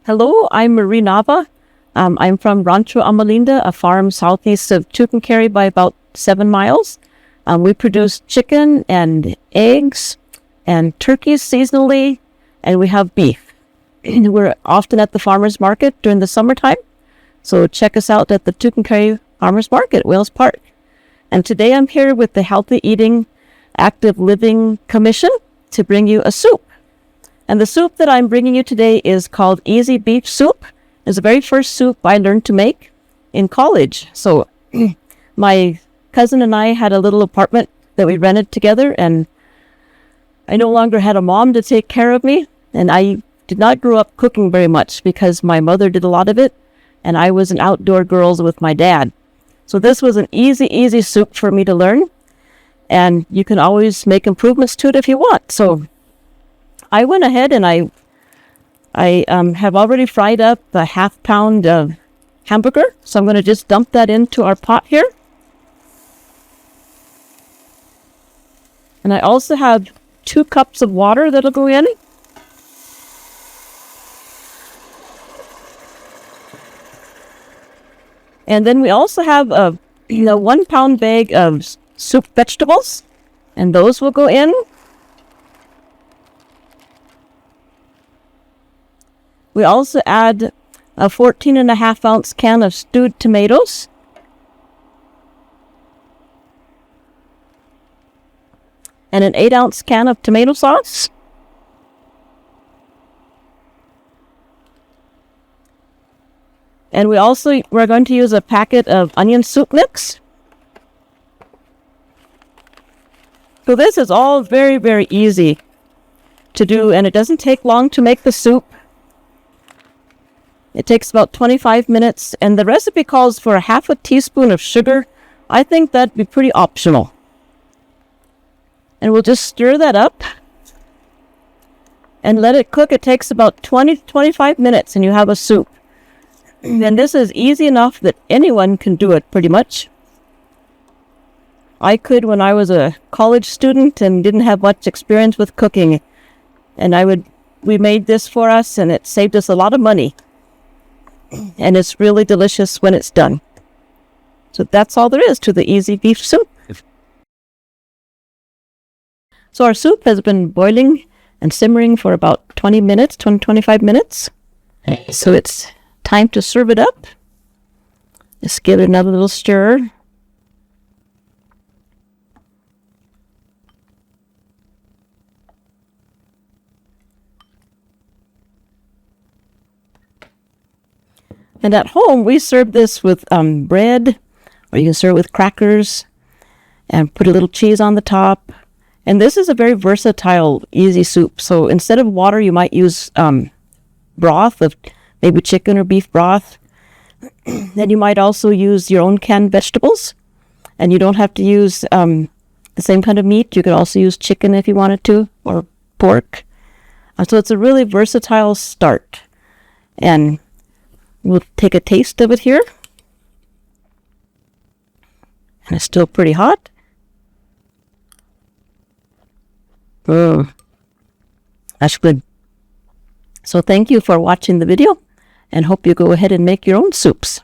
Hello, I'm Marie Nava. I'm from Rancho Amalinda, a farm southeast of Tucumcari by about 7 miles. We produce chicken and eggs and turkeys seasonally, and we have beef. We're often at the farmers market during the summertime, so check us out at the Tucumcari Farmers Market, Wales Park. And today I'm here with the Healthy Eating Active Living Commission to bring you a soup. And the soup that I'm bringing you today is called Easy Beef Soup. It's the very first soup I learned to make in college. So my cousin and I had a little apartment that we rented together, and I no longer had a mom to take care of me, and I did not grow up cooking very much because my mother did a lot of it, and I was an outdoor girl with my dad. So this was an easy soup for me to learn, and you can always make improvements to it if you want. So I went ahead and I have already fried up a half-pound of hamburger, so I'm going to just dump that into our pot here. And I also have 2 cups of water that'll go in. And then we also have a 1-pound bag of soup vegetables, and those will go in. We also add a 14.5-ounce can of stewed tomatoes. And an 8-ounce can of tomato sauce. And we're going to use a packet of onion soup mix. So this is all very easy to do, and it doesn't take long to make the soup. It takes about 25 minutes, and the recipe calls for a 1/2 teaspoon of sugar. I think that'd be pretty optional. And we'll just stir that up and let it cook. It takes about 20 to 25 minutes, and you have a soup. And this is easy enough that anyone can do it pretty much. I could when I was a college student and didn't have much experience with cooking. And we made this for us, and it saved us a lot of money. And it's really delicious when it's done. So that's all there is to the easy beef soup. So our soup has been boiling and simmering for about 25 minutes. So it's time to serve it up. Just give it another little stir. And at home, we serve this with bread, or you can serve it with crackers and put a little cheese on the top. And this is a very versatile, easy soup. So instead of water, you might use broth of maybe chicken or beef broth. Then you might also use your own canned vegetables. And you don't have to use the same kind of meat. You could also use chicken if you wanted to, or pork. So it's a really versatile start. And we'll take a taste of it here. And it's still pretty hot. That's good. So thank you for watching the video, and hope you go ahead and make your own soups.